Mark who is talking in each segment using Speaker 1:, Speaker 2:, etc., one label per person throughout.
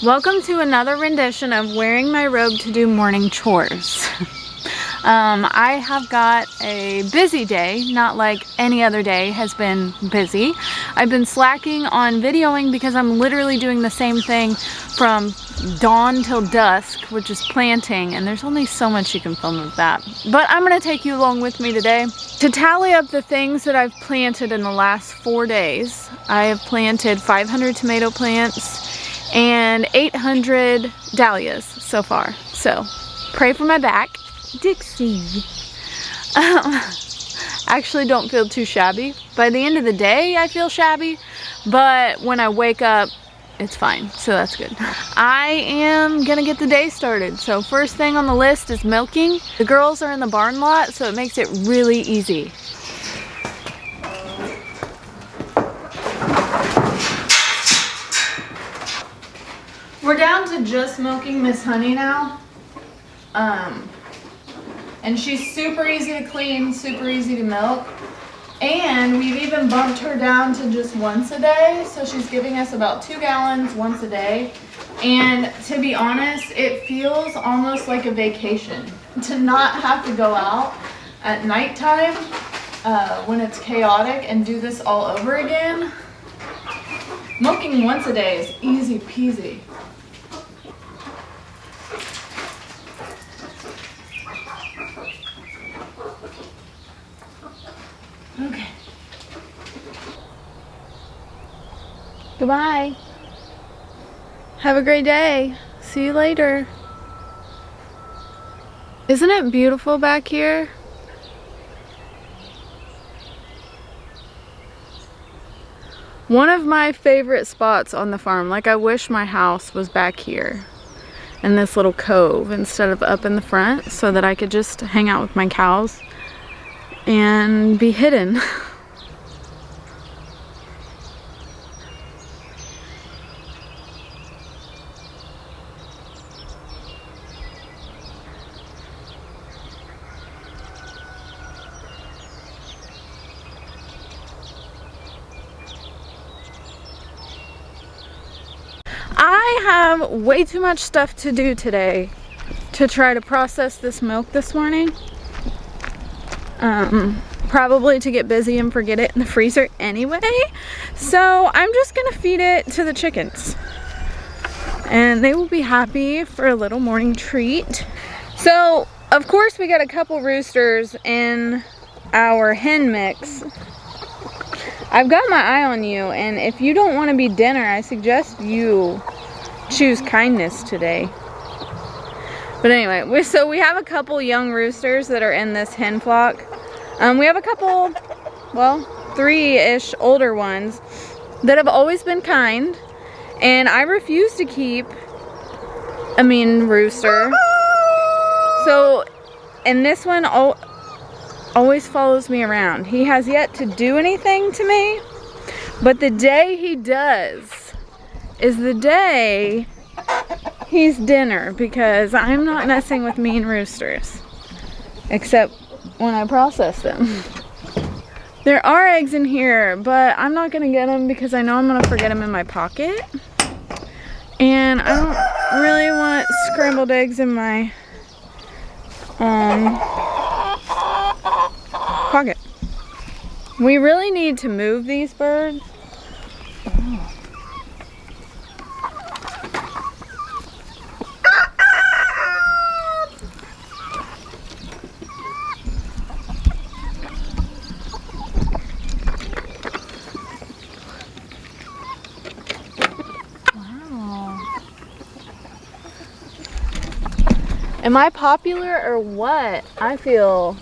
Speaker 1: Welcome to another rendition of wearing my robe to do morning chores. I have got a busy day, not like any other day has been busy. I've been slacking on videoing because I'm literally doing the same thing from dawn till dusk, which is planting, and there's only so much you can film of that. But I'm gonna take you along with me today to tally up the things that I've planted in the last 4 days. I have planted 500 tomato plants and 800 dahlias so far. So pray for my back. Dixie. Actually don't feel too shabby. By the end of the day I feel shabby, but when I wake up it's fine, so that's good. I am gonna get the day started. So first thing on the list is milking. The girls are in the barn lot, so it makes it really easy. We're down to just milking Miss Honey now. And she's super easy to clean, super easy to milk. And we've even bumped her down to just once a day. So she's giving us about 2 gallons once a day. And to be honest, it feels almost like a vacation to not have to go out at nighttime when it's chaotic and do this all over again. Milking once a day is easy peasy. Okay. Goodbye. Have a great day. See you later. Isn't it beautiful back here? One of my favorite spots on the farm. Like, I wish my house was back here in this little cove instead of up in the front, so that I could just hang out with my cows and be hidden. I have way too much stuff to do today to try to process this milk this morning. Probably to get busy and forget it in the freezer anyway. So I'm just gonna feed it to the chickens and they will be happy for a little morning treat. So of course we got a couple roosters in our hen mix. I've got my eye on you, and if you don't want to be dinner, I suggest you choose kindness today. But anyway, we have a couple young roosters that are in this hen flock. We have a couple, well, 3-ish older ones that have always been kind, and I refuse to keep a mean rooster. So, and this one always follows me around. He has yet to do anything to me, but the day he does is the day he's dinner, because I'm not messing with mean roosters, except when I process them. There are eggs in here, but I'm not gonna get them because I know I'm gonna forget them in my pocket, and I don't really want scrambled eggs in my pocket. We really need to move these birds. Am I popular or what? I feel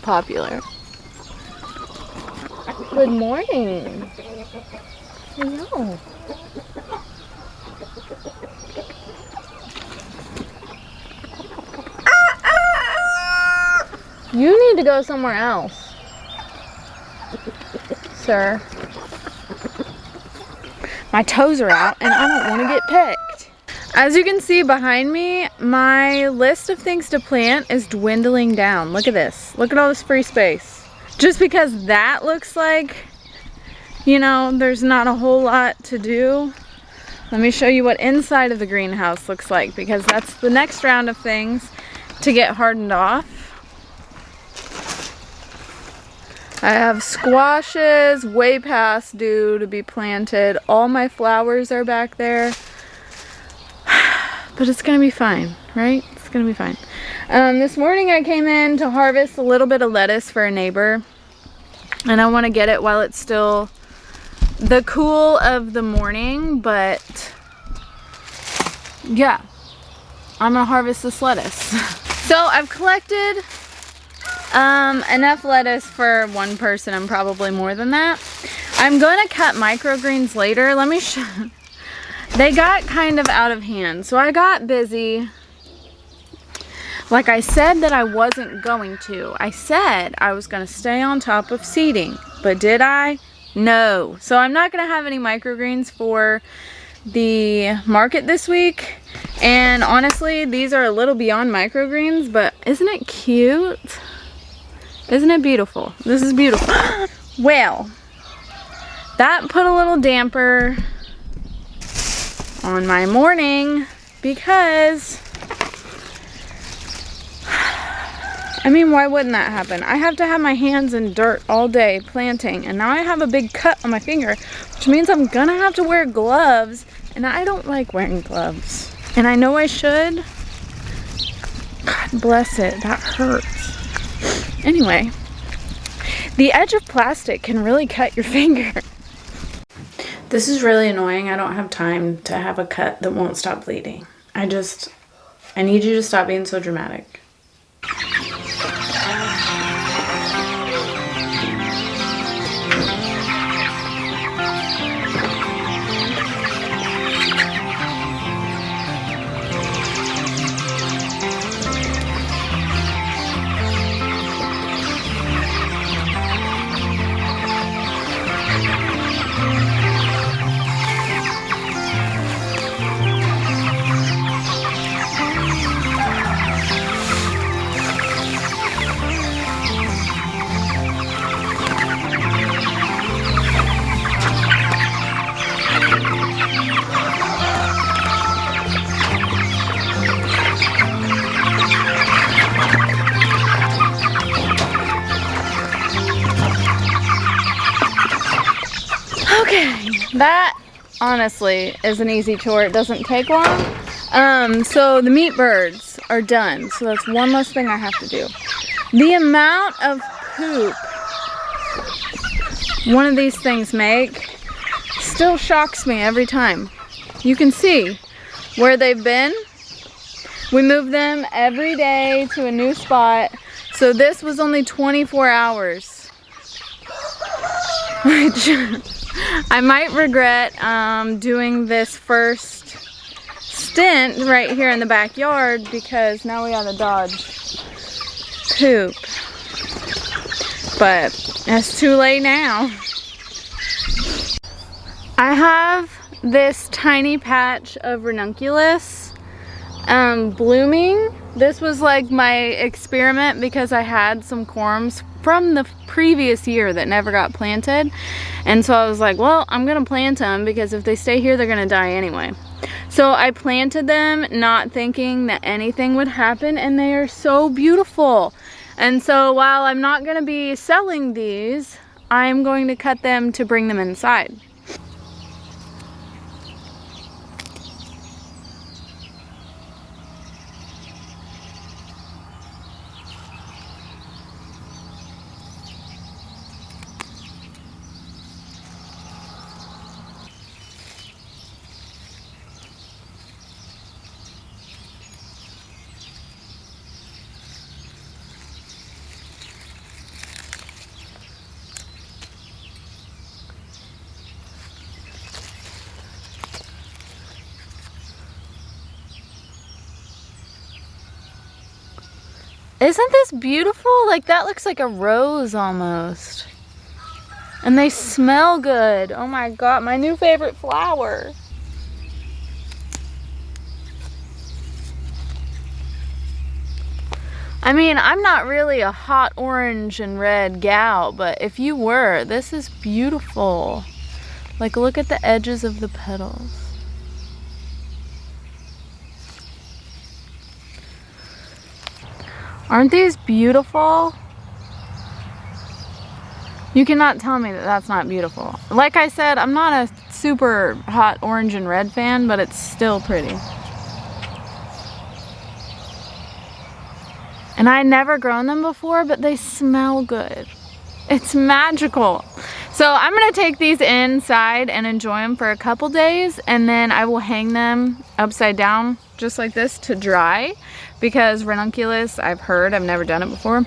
Speaker 1: popular. Good morning. Hello. You need to go somewhere else, sir. My toes are out and I don't want to get picked. As you can see behind me, my list of things to plant is dwindling down. Look at this. Look at all this free space. Just because that looks like, you know, there's not a whole lot to do, let me show you what inside of the greenhouse looks like, because that's the next round of things to get hardened off. I have squashes way past due to be planted. All my flowers are back there. But it's gonna be fine, right? It's gonna be fine. This morning I came in to harvest a little bit of lettuce for a neighbor. And I want to get it while it's still the cool of the morning, but yeah, I'm gonna harvest this lettuce. So I've collected enough lettuce for one person and probably more than that. I'm gonna cut microgreens later. Let me show. They got kind of out of hand, so I got busy. Like I said that I wasn't going to. I said I was gonna stay on top of seeding, but did I? No. So I'm not gonna have any microgreens for the market this week. And honestly, these are a little beyond microgreens, but isn't it cute? Isn't it beautiful? This is beautiful. Well, that put a little damper on my morning because, I mean, why wouldn't that happen? I have to have my hands in dirt all day planting, and now I have a big cut on my finger, which means I'm gonna have to wear gloves, and I don't like wearing gloves. And I know I should. God bless it, that hurts. Anyway, the edge of plastic can really cut your finger. This is really annoying. I don't have time to have a cut that won't stop bleeding. I need you to stop being so dramatic. That honestly is an easy chore. It doesn't take long. So the meat birds are done. So that's one less thing I have to do. The amount of poop one of these things make still shocks me every time. You can see where they've been. We move them every day to a new spot. So this was only 24 hours. Which I might regret doing this first stint right here in the backyard, because now we gotta dodge poop. But it's too late now. I have this tiny patch of ranunculus blooming. This was like my experiment because I had some corms from the previous year that never got planted, and so I was like, well, I'm gonna plant them because if they stay here they're gonna die anyway. So I planted them not thinking that anything would happen, and they are so beautiful. And so while I'm not gonna be selling these, I'm going to cut them to bring them inside. Isn't this beautiful? Like, that looks like a rose almost. And they smell good. Oh my God, my new favorite flower. I mean, I'm not really a hot orange and red gal, but if you were, this is beautiful. Like, look at the edges of the petals. Aren't these beautiful? You cannot tell me that that's not beautiful. Like I said, I'm not a super hot orange and red fan, but it's still pretty. And I never grown them before, but they smell good. It's magical. So I'm gonna take these inside and enjoy them for a couple days, and then I will hang them upside down just like this to dry, because ranunculus, I've heard, I've never done it before,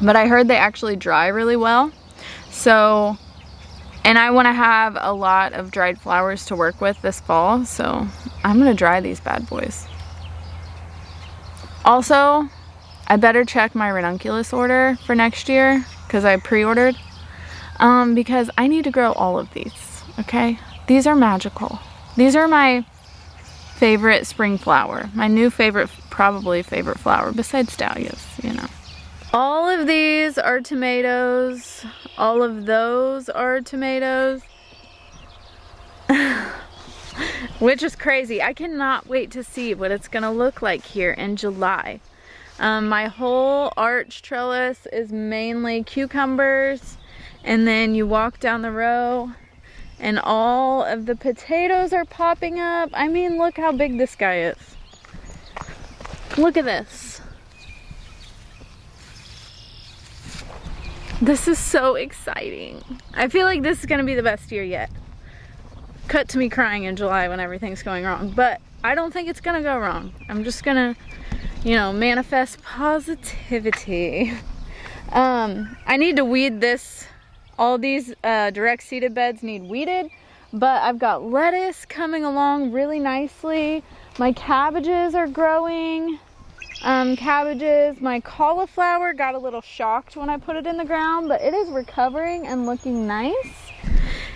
Speaker 1: but I heard they actually dry really well. So, and I want to have a lot of dried flowers to work with this fall, so I'm gonna dry these bad boys. Also, I better check my ranunculus order for next year, because I pre-ordered, because I need to grow all of these, okay? These are magical. These are my favorite spring flower. My new favorite, probably favorite flower, besides dahlias, you know. All of these are tomatoes. All of those are tomatoes. Which is crazy. I cannot wait to see what it's gonna look like here in July. My whole arch trellis is mainly cucumbers, and then you walk down the row and all of the potatoes are popping up. I mean, look how big this guy is. Look at this. This is so exciting. I feel like this is gonna be the best year yet. Cut to me crying in July when everything's going wrong, but I don't think it's gonna go wrong. I'm just gonna, you know, manifest positivity. I need to weed this. All these direct seeded beds need weeded, but I've got lettuce coming along really nicely. My cabbages are growing. Cabbages, my cauliflower got a little shocked when I put it in the ground, but it is recovering and looking nice.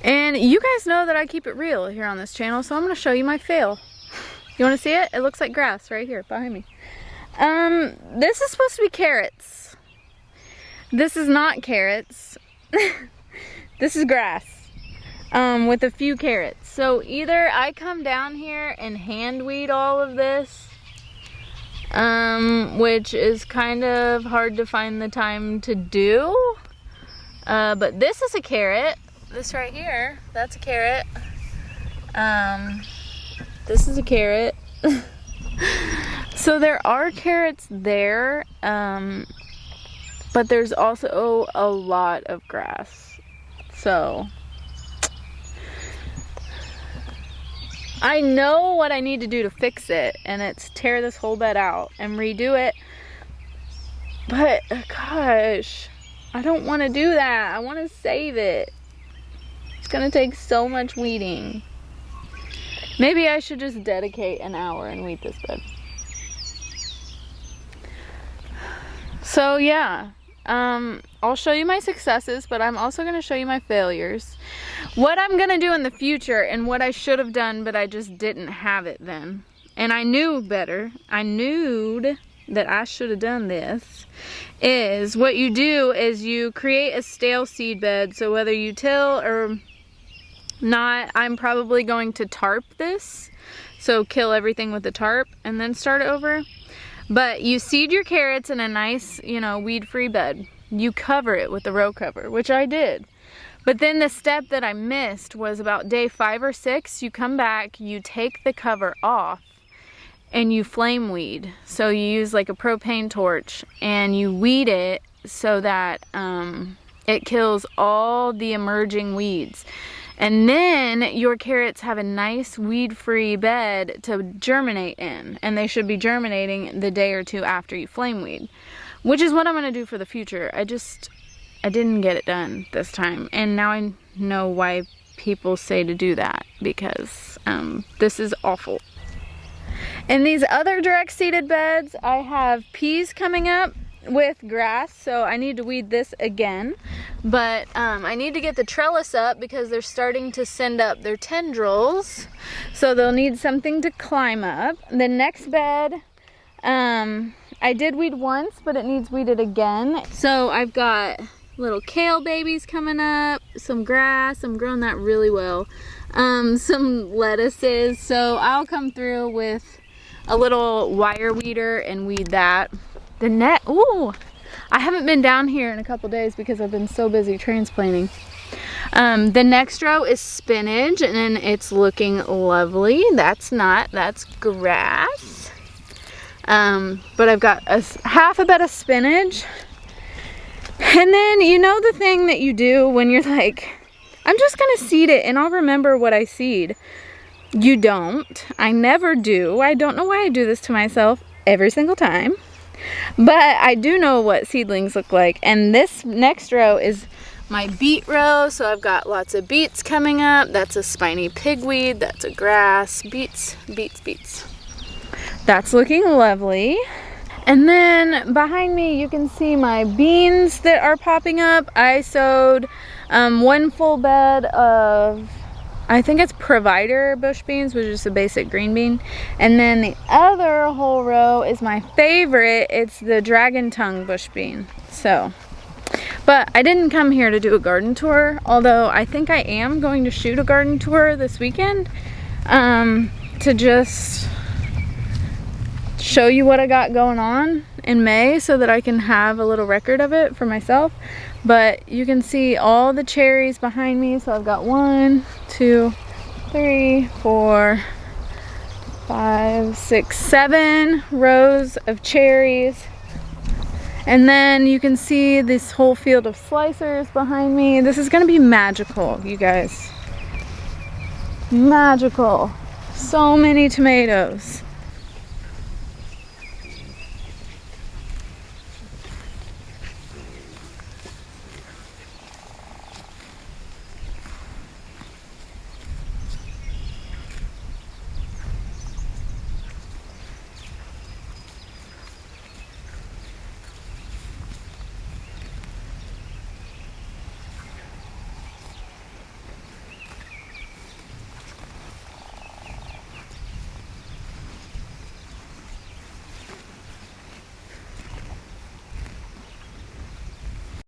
Speaker 1: And you guys know that I keep it real here on this channel, so I'm gonna show you my fail. You wanna see it? It looks like grass right here behind me. This is supposed to be carrots. This is not carrots. This is grass, with a few carrots. So either I come down here and hand weed all of this, which is kind of hard to find the time to do. But this is a carrot. This right here, that's a carrot. This is a carrot. So there are carrots there, but there's also a lot of grass. So I know what I need to do to fix it, and it's tear this whole bed out and redo it. But gosh, I don't want to do that. I want to save it. It's gonna take so much weeding. Maybe I should just dedicate an hour and weed this bed. So yeah, I'll show you my successes, but I'm also gonna show you my failures. What I'm gonna do in the future, and what I should have done, but I just didn't have it then. And I knew better. I knew that I should have done this. Is what you do is you create a stale seed bed. So whether you till or not, I'm probably going to tarp this. So kill everything with the tarp and then start over. But you seed your carrots in a nice, you know, weed-free bed. You cover it with the row cover, which I did. But then the step that I missed was about day 5 or 6, you come back, you take the cover off, and you flame weed. So you use like a propane torch, and you weed it so that it kills all the emerging weeds. And then your carrots have a nice weed-free bed to germinate in, and they should be germinating the day or two after you flame weed, which is what I'm going to do for the future. I didn't get it done this time, and now I know why people say to do that, because this is awful. In these other direct seeded beds, I have peas coming up with grass, so I need to weed this again. But I need to get the trellis up because they're starting to send up their tendrils, so they'll need something to climb up. The next bed, I did weed once, but it needs weeded again. So I've got little kale babies coming up, some grass, I'm growing that really well, some lettuces, so I'll come through with a little wire weeder and weed that. Ooh, I haven't been down here in a couple days because I've been so busy transplanting. The next row is spinach, and then it's looking lovely. That's grass. But I've got half a bed of spinach. And then, you know the thing that you do when you're like, I'm just gonna seed it and I'll remember what I seed. You don't. I never do. I don't know why I do this to myself every single time. But I do know what seedlings look like. And this next row is my beet row. So I've got lots of beets coming up. That's a spiny pigweed. That's a grass. Beets, beets, beets. That's looking lovely. And then behind me you can see my beans that are popping up. I sowed one full bed of, I think it's Provider bush beans, which is a basic green bean. And then the other whole row is my favorite. It's the Dragon Tongue bush bean. So, but I didn't come here to do a garden tour, although I think I am going to shoot a garden tour this weekend to just show you what I got going on in May so that I can have a little record of it for myself. But you can see all the cherries behind me. So I've got 1, 2, 3, 4, 5, 6, 7 rows of cherries. And then you can see this whole field of slicers behind me. This is gonna be magical, you guys. Magical. So many tomatoes.